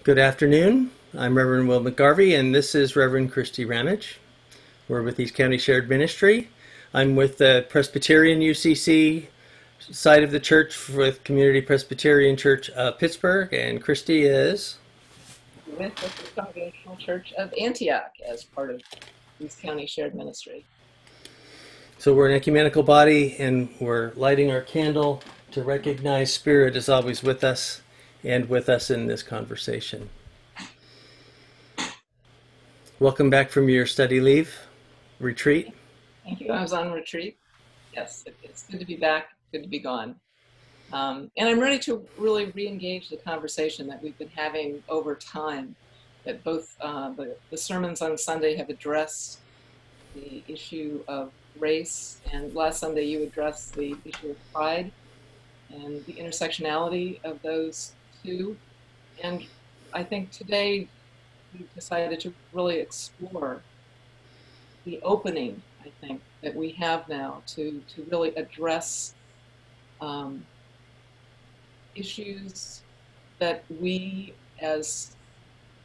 Good afternoon. I'm Reverend Will McGarvey, and this is Reverend Christy Ramage. We're with East County Shared Ministry. I'm with the Presbyterian UCC side of the church with Community Presbyterian Church of Pittsburgh, and Christy is. With the Congregational Church of Antioch as part of East County Shared Ministry. So we're an ecumenical body, and we're lighting our candle to recognize Spirit is always with us and with us in this conversation. Welcome back from your study leave retreat. Thank you. I was on retreat. Yes, it's good to be back, good to be gone. And I'm ready to really re-engage the conversation that we've been having over time, that both the sermons on Sunday have addressed the issue of race, and last Sunday you addressed the issue of pride and the intersectionality of those two. And I think today we've decided to really explore the opening, I think, that we have now to really address issues that we as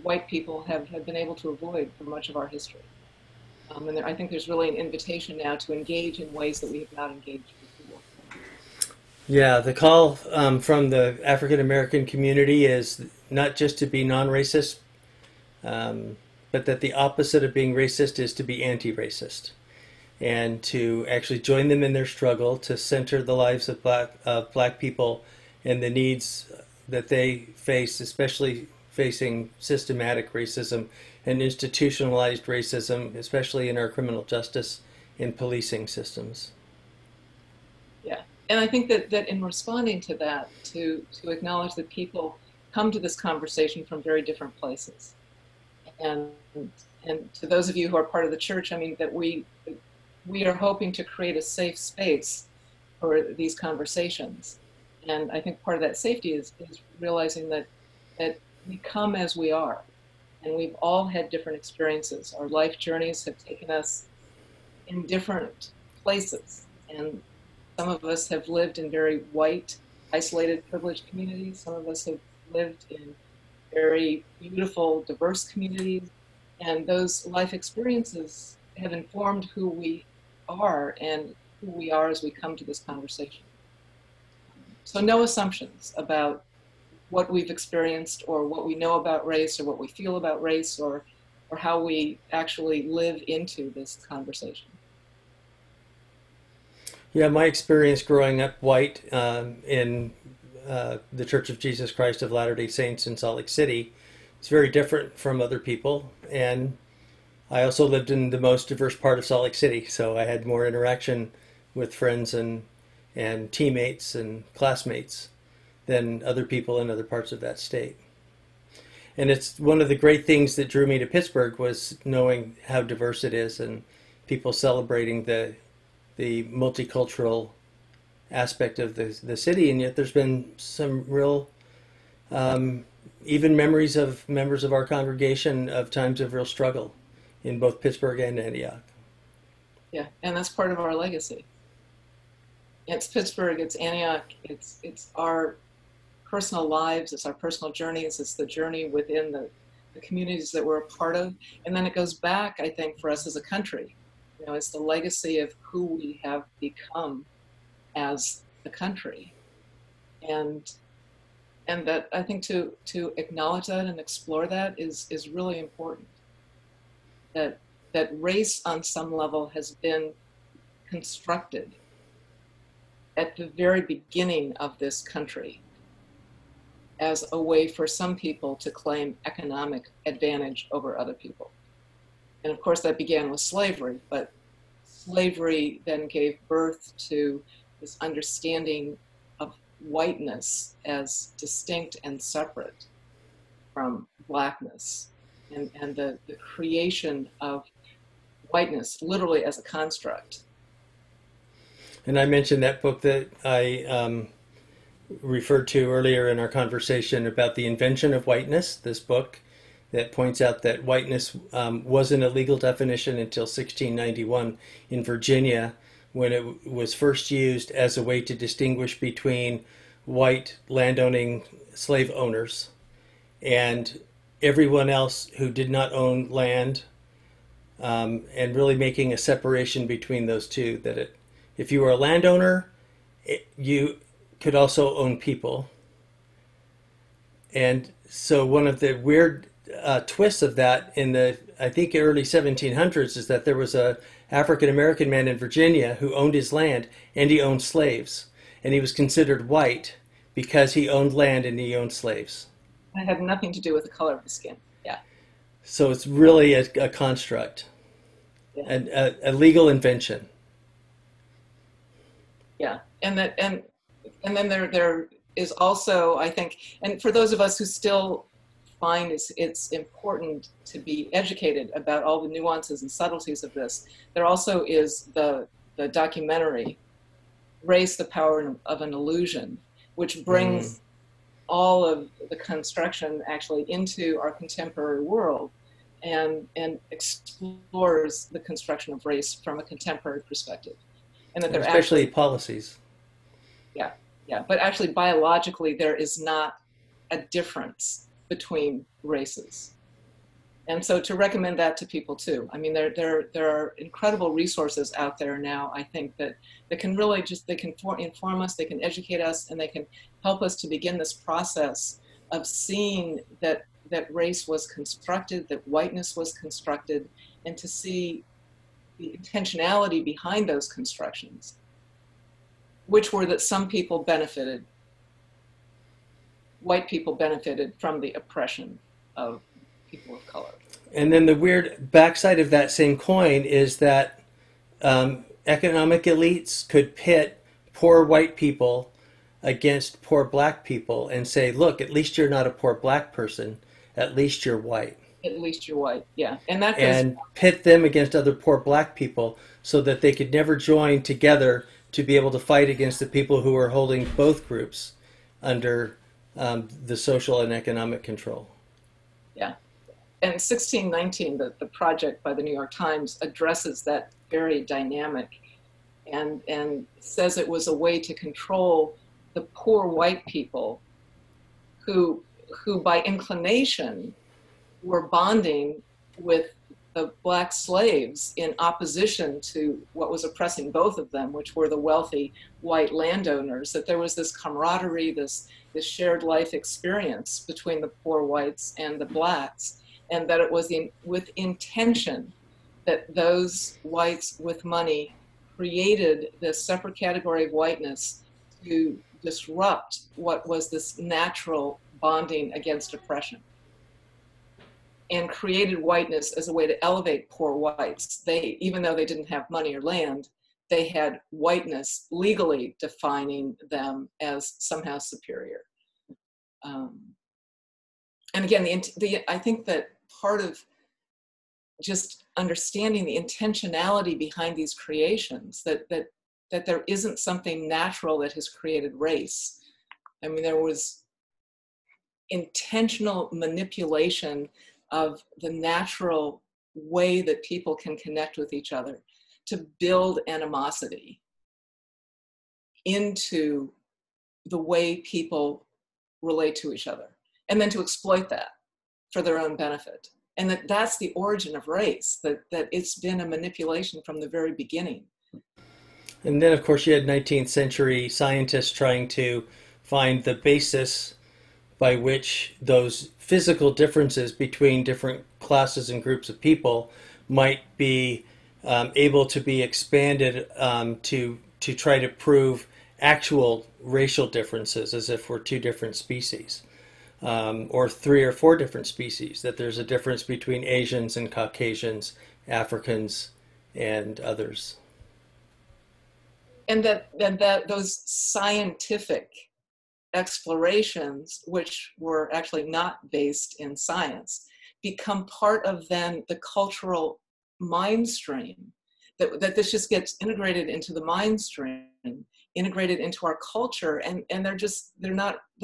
white people have been able to avoid for much of our history. And I think there's really an invitation now to engage in ways that we have not engaged before. Yeah, the call from the African American community is not just to be non-racist, but that the opposite of being racist is to be anti-racist, and to actually join them in their struggle to center the lives of black people and the needs that they face, especially facing systematic racism and institutionalized racism, especially in our criminal justice and policing systems. Yeah, and I think that in responding to that, to acknowledge that people come to this conversation from very different places, and to those of you who are part of the church, I mean that we are hoping to create a safe space for these conversations, and I think part of that safety is realizing that we come as we are, and we've all had different experiences. Our life journeys have taken us in different places, and some of us have lived in very white, isolated, privileged communities. Some of us have lived in very beautiful, diverse communities, and those life experiences have informed who we are and who we are as we come to this conversation. So no assumptions about what we've experienced or what we know about race or what we feel about race or how we actually live into this conversation. Yeah, my experience growing up white in the Church of Jesus Christ of Latter-day Saints in Salt Lake City is very different from other people. And I also lived in the most diverse part of Salt Lake City, so I had more interaction with friends and teammates and classmates than other people in other parts of that state. And it's one of the great things that drew me to Pittsburgh was knowing how diverse it is and people celebrating the multicultural aspect of the city. And yet there's been some real even memories of members of our congregation of times of real struggle in both Pittsburgh and Antioch. Yeah, and that's part of our legacy. It's Pittsburgh, it's Antioch, it's our personal lives, it's our personal journeys, it's the journey within the communities that we're a part of. And then it goes back, I think, for us as a country. You know, it's the legacy of who we have become as a country. And that I think to acknowledge that and explore that is really important. That race on some level has been constructed at the very beginning of this country as a way for some people to claim economic advantage over other people. And of course that began with slavery, but slavery then gave birth to this understanding of whiteness as distinct and separate from blackness, and the creation of whiteness literally as a construct. And I mentioned that book that I referred to earlier in our conversation about the invention of whiteness, this book that points out that whiteness wasn't a legal definition until 1691 in Virginia, when it was first used as a way to distinguish between white landowning slave owners and everyone else who did not own land, and really making a separation between those two. If you were a landowner, you could also own people. And so one of the weird twists of that in the, I think, early 1700s is that there was a African American man in Virginia who owned his land and he owned slaves, and he was considered white because he owned land and he owned slaves. It had nothing to do with the color of the skin. Yeah, So it's really a construct, yeah, a legal invention. yeah. And then there is also, I think, and for those of us who still find it's important to be educated about all the nuances and subtleties of this, there also is the documentary Race, the Power of an Illusion, which brings all of the construction actually into our contemporary world and explores the construction of race from a contemporary perspective. And that they're Especially policies. Yeah, yeah. But actually, biologically, there is not a difference between races. And so to recommend that to people too. I mean, there are incredible resources out there now, I think, that can really just, they can inform us, they can educate us, and they can help us to begin this process of seeing that race was constructed, that whiteness was constructed, and to see the intentionality behind those constructions, which were that some people benefited, white people benefited from the oppression of people of color. And then the weird backside of that same coin is that economic elites could pit poor white people against poor black people and say, look, at least you're not a poor black person, at least you're white. At least you're white, yeah. And that goes, and pit them against other poor black people so that they could never join together to be able to fight against the people who are holding both groups under the social and economic control. yeah. And 1619, the project by the New York Times, addresses that very dynamic and says it was a way to control the poor white people who by inclination were bonding with the black slaves in opposition to what was oppressing both of them, which were the wealthy white landowners, that there was this camaraderie, this shared life experience between the poor whites and the blacks, and that it was with intention that those whites with money created this separate category of whiteness to disrupt what was this natural bonding against oppression, and created whiteness as a way to elevate poor whites. They, even though they didn't have money or land, they had whiteness legally defining them as somehow superior. And again, I think that part of just understanding the intentionality behind these creations, that there isn't something natural that has created race. I mean, there was intentional manipulation of the natural way that people can connect with each other to build animosity into the way people relate to each other, and then to exploit that for their own benefit. And that's the origin of race, that it's been a manipulation from the very beginning. And then, of course, you had 19th century scientists trying to find the basis by which those physical differences between different classes and groups of people might be able to be expanded to try to prove actual racial differences, as if we're two different species, or 3 or 4 different species, that there's a difference between Asians and Caucasians, Africans and others. And that those scientific explorations, which were actually not based in science, become part of then the cultural mind stream, that this just gets integrated into the mind stream, integrated into our culture, and they're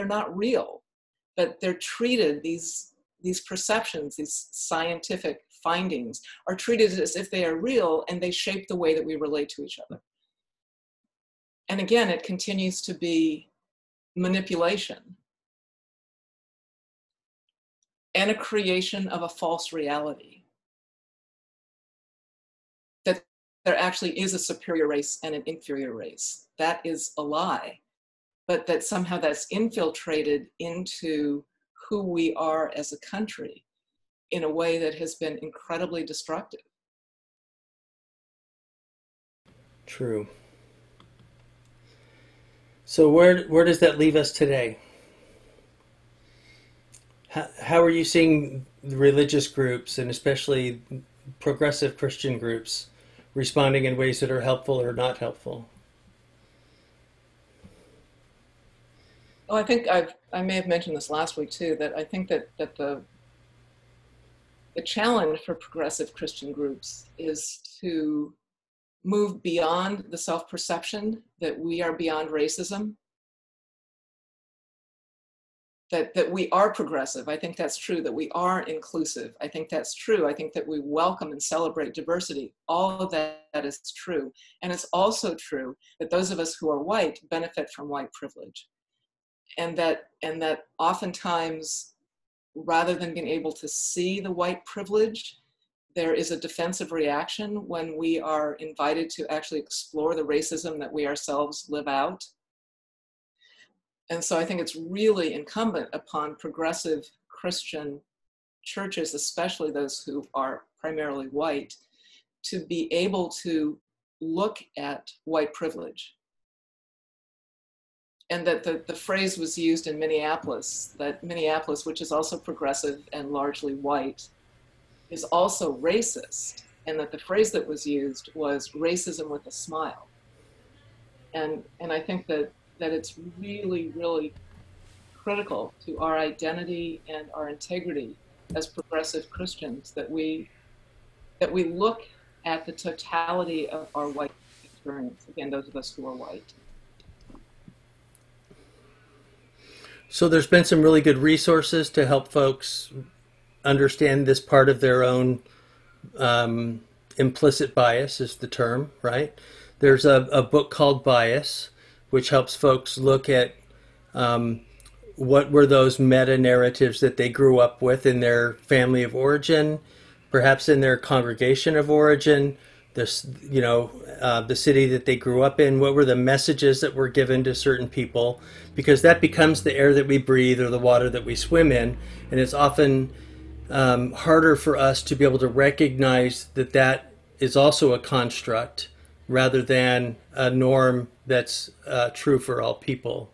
not real, but they're treated, these perceptions, these scientific findings are treated as if they are real, and they shape the way that we relate to each other. And again, it continues to be manipulation. and a creation of a false reality that there actually is a superior race and an inferior race. That is a lie, but that somehow that's infiltrated into who we are as a country in a way that has been incredibly destructive. True. So where does that leave us today? How are you seeing the religious groups, and especially progressive Christian groups, responding in ways that are helpful or not helpful? Well, I think I may have mentioned this last week too, that I think that the challenge for progressive Christian groups is to move beyond the self-perception that we are beyond racism, that we are progressive. I think that's true, that we are inclusive. I think that's true. I think that we welcome and celebrate diversity. All of that is true. And it's also true that those of us who are white benefit from white privilege. And that oftentimes, rather than being able to see the white privilege, there is a defensive reaction when we are invited to actually explore the racism that we ourselves live out. And so I think it's really incumbent upon progressive Christian churches, especially those who are primarily white, to be able to look at white privilege. And that the phrase was used in Minneapolis, that Minneapolis, which is also progressive and largely white, is also racist. And that the phrase that was used was racism with a smile. And I think that it's really, really critical to our identity and our integrity as progressive Christians that we look at the totality of our white experience. Again, those of us who are white. So there's been some really good resources to help folks understand this part of their own implicit bias is the term, right? There's a book called Bias, which helps folks look at what were those meta-narratives that they grew up with in their family of origin, perhaps in their congregation of origin, the city that they grew up in. What were the messages that were given to certain people? Because that becomes the air that we breathe or the water that we swim in, and it's often harder for us to be able to recognize that that is also a construct rather than a norm that's true for all people.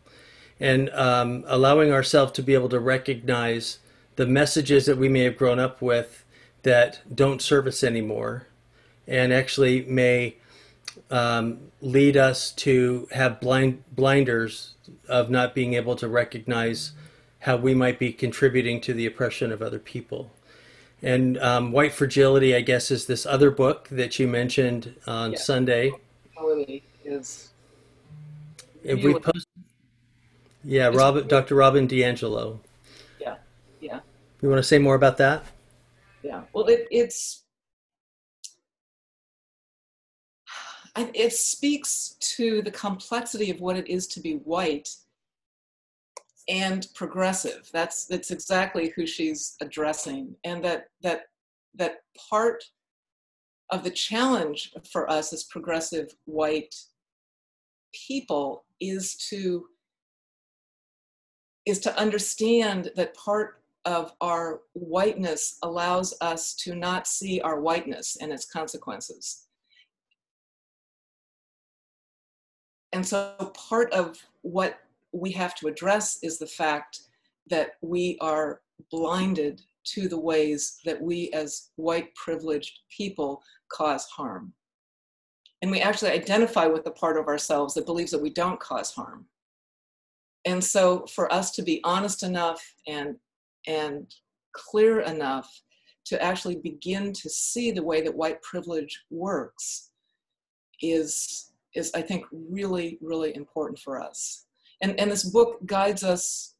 And allowing ourselves to be able to recognize the messages that we may have grown up with that don't serve us anymore and actually may lead us to have blinders of not being able to recognize how we might be contributing to the oppression of other people. And White Fragility, I guess, is this other book that you mentioned on Sunday. Is if we post, Dr. Robin DiAngelo. Yeah. You want to say more about that? Yeah. Well, it speaks to the complexity of what it is to be white and progressive. That's exactly who she's addressing, and that part of the challenge for us as progressive white people is to understand that part of our whiteness allows us to not see our whiteness and its consequences. And so part of what we have to address is the fact that we are blinded to the ways that we as white privileged people cause harm. And we actually identify with the part of ourselves that believes that we don't cause harm. And so for us to be honest enough and clear enough to actually begin to see the way that white privilege works is I think really, really important for us. And this book guides us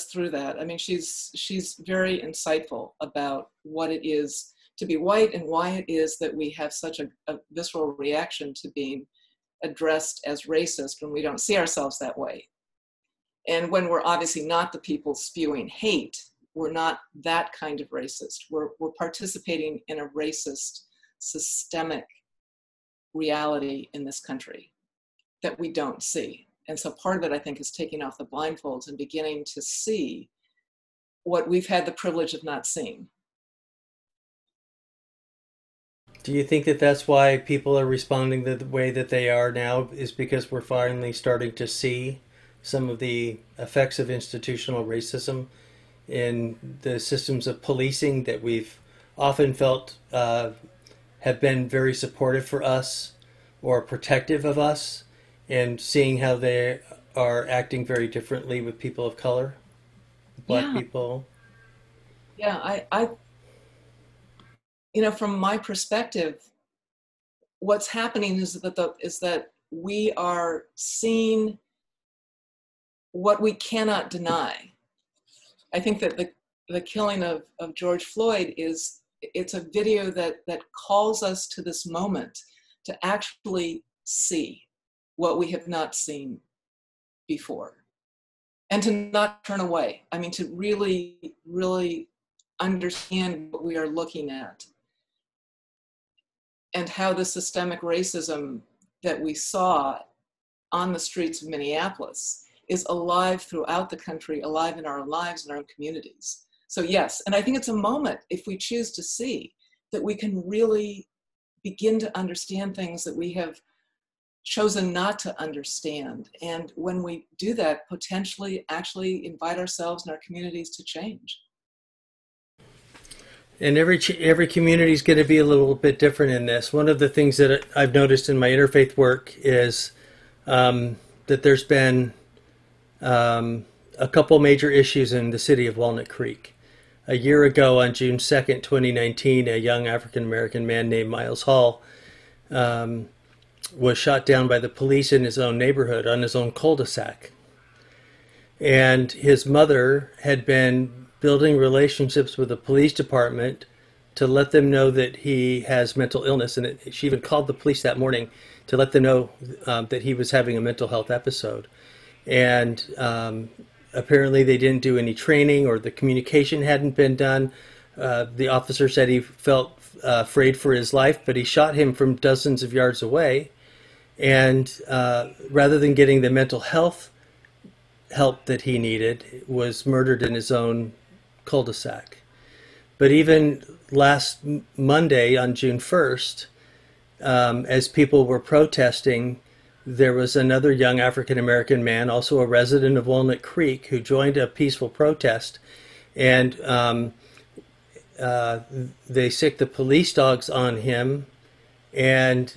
through that. I mean, she's very insightful about what it is to be white and why it is that we have such a visceral reaction to being addressed as racist when we don't see ourselves that way. And when we're obviously not the people spewing hate, we're not that kind of racist. We're participating in a racist, systemic reality in this country that we don't see. And so part of it, I think, is taking off the blindfolds and beginning to see what we've had the privilege of not seeing. Do you think that that's why people are responding the way that they are now, is because we're finally starting to see some of the effects of institutional racism in the systems of policing that we've often felt have been very supportive for us or protective of us, and seeing how they are acting very differently with people of color, Black people? Yeah, I from my perspective, what's happening is that we are seeing what we cannot deny. I think that the killing of George Floyd it's a video that calls us to this moment to actually see what we have not seen before, and to not turn away. I mean, to really, really understand what we are looking at, and how the systemic racism that we saw on the streets of Minneapolis is alive throughout the country, alive in our lives and our own communities. So yes, and I think it's a moment, if we choose to see, that we can really begin to understand things that we have chosen not to understand. And when we do that, potentially actually invite ourselves and our communities to change. And every community is going to be a little bit different in this. One of the things that I've noticed in my interfaith work is that there's been a couple major issues in the city of Walnut Creek. A year ago, on June 2nd, 2019, a young African-American man named Miles Hall was shot down by the police in his own neighborhood, on his own cul-de-sac. And his mother had been building relationships with the police department to let them know that he has mental illness. And she even called the police that morning to let them know that he was having a mental health episode. And apparently they didn't do any training, or the communication hadn't been done. The officer said he felt afraid for his life, but he shot him from dozens of yards away. And rather than getting the mental health help that he needed, was murdered in his own cul-de-sac. But even last Monday, on June 1st, as people were protesting, there was another young African-American man, also a resident of Walnut Creek, who joined a peaceful protest. And they sicked the police dogs on him, and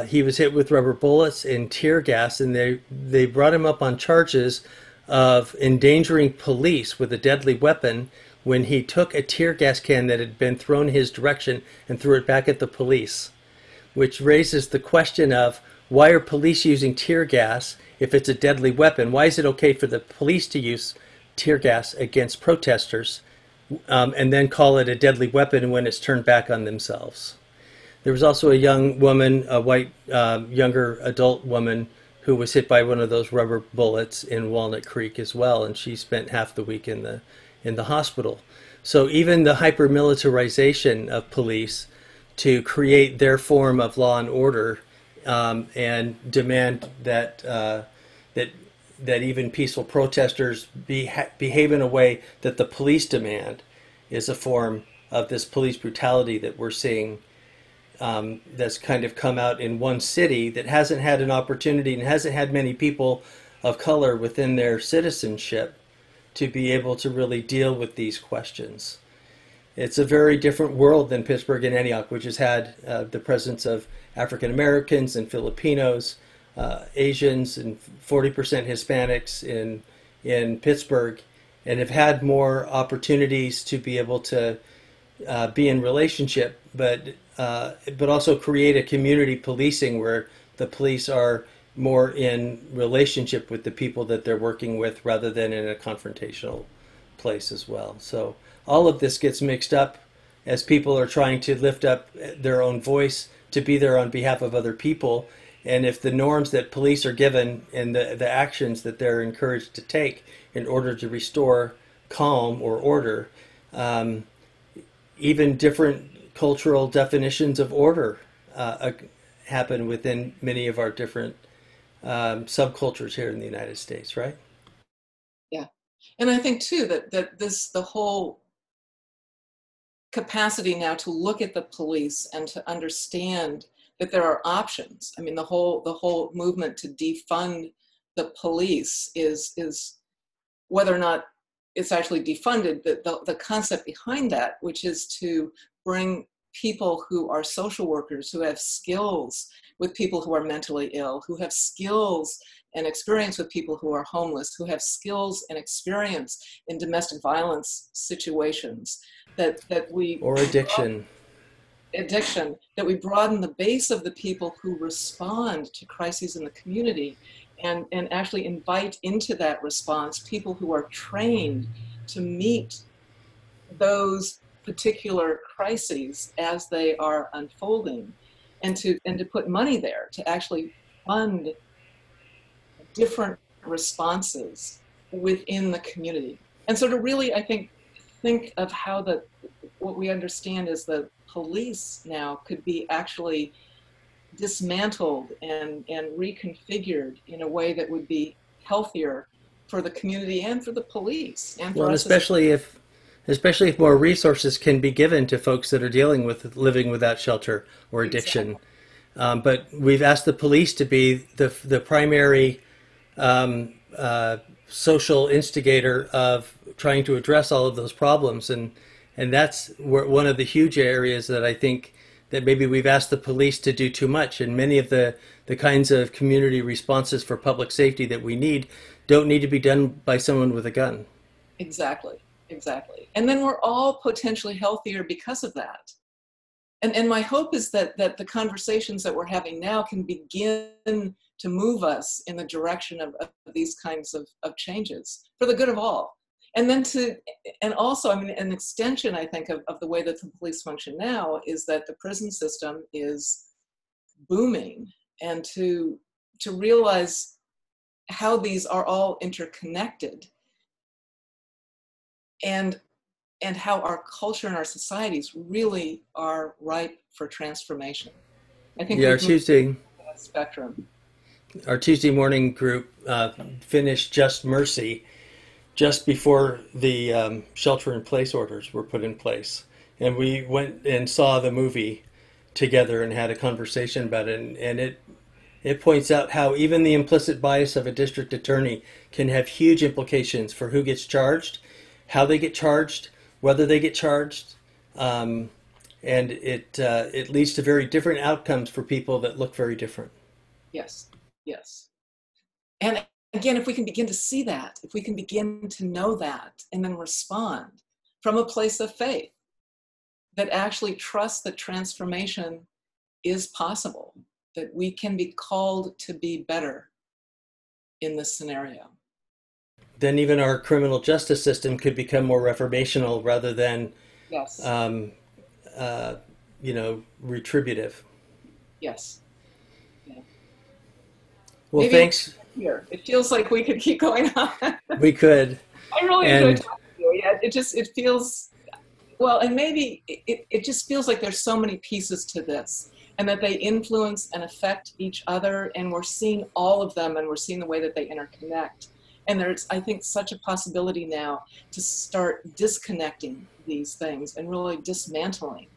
he was hit with rubber bullets and tear gas, and they brought him up on charges of endangering police with a deadly weapon when he took a tear gas can that had been thrown his direction and threw it back at the police, which raises the question of, why are police using tear gas if it's a deadly weapon? Why is it okay for the police to use tear gas against protesters and then call it a deadly weapon when it's turned back on themselves? There was also a young woman, a white younger adult woman, who was hit by one of those rubber bullets in Walnut Creek as well, and she spent half the week in the hospital. So even the hyper-militarization of police to create their form of law and order, and demand that even peaceful protesters behave in a way that the police demand, is a form of this police brutality that we're seeing, that's kind of come out in one city that hasn't had an opportunity and hasn't had many people of color within their citizenship to be able to really deal with these questions. It's a very different world than Pittsburgh and Antioch, which has had the presence of African Americans and Filipinos, Asians, and 40% Hispanics in Pittsburgh, and have had more opportunities to be able to be in relationship, but also create a community policing where the police are more in relationship with the people that they're working with, rather than in a confrontational place as well. So all of this gets mixed up as people are trying to lift up their own voice to be there on behalf of other people. And if the norms that police are given and the actions that they're encouraged to take in order to restore calm or order. Um, Even different cultural definitions of order happen within many of our different subcultures here in the United States, right? Yeah. And I think too that the whole capacity now to look at the police and to understand that there are options. I mean, the whole movement to defund the police is whether or not it's actually defunded, the concept behind that, which is to bring people who are social workers, who have skills with people who are mentally ill, who have skills and experience with people who are homeless, who have skills and experience in domestic violence situations, that we Or addiction. that we broaden the base of the people who respond to crises in the community, and actually invite into that response people who are trained to meet those particular crises as they are unfolding, and to put money there to actually fund different responses within the community. And so to really, I think of how what we understand is the police now could be actually dismantled and reconfigured in a way that would be healthier for the community and for the police and for Well, and us as especially if more resources can be given to folks that are dealing with living without shelter or addiction. Exactly. But we've asked the police to be the primary um, social instigator of trying to address all of those problems, and that's one of the huge areas that I think that maybe we've asked the police to do too much, and many of the kinds of community responses for public safety that we need don't need to be done by someone with a gun. Exactly, exactly. And then we're all potentially healthier because of that. And my hope is that the conversations that we're having now can begin to move us in the direction of these kinds of changes for the good of all. And then and also, I mean, an extension, I think, of the way that the police function now is that the prison system is booming, and to realize how these are all interconnected, and how our culture and our societies really are ripe for transformation. I think Yeah, we've moved to that spectrum. our Tuesday morning group finished Just Mercy just before the shelter-in-place orders were put in place, and we went and saw the movie together and had a conversation about it, and it points out how even the implicit bias of a district attorney can have huge implications for who gets charged, how they get charged, whether they get charged, um, and it leads to very different outcomes for people that look very different. Yes, yes. And again, if we can begin to see that, if we can begin to know that, and then respond from a place of faith that actually trusts that transformation is possible, that we can be called to be better in this scenario. Then even our criminal justice system could become more reformational rather than, Yes, um, retributive. yes. Yeah. Well, Maybe thanks. here. It feels like we could keep going on. We could. I really enjoyed And talking to you. Yeah, it feels, well, and maybe it just feels like there's so many pieces to this, and that they influence and affect each other, and we're seeing all of them, and we're seeing the way that they interconnect. And there's, I think, such a possibility now to start disconnecting these things and really dismantling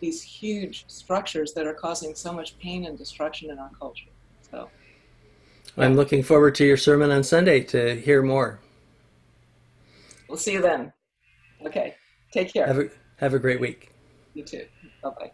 these huge structures that are causing so much pain and destruction in our culture. So, I'm yeah, looking forward to your sermon on Sunday to hear more. we'll see you then. Okay, take care. Have a great week. You too. Bye-bye.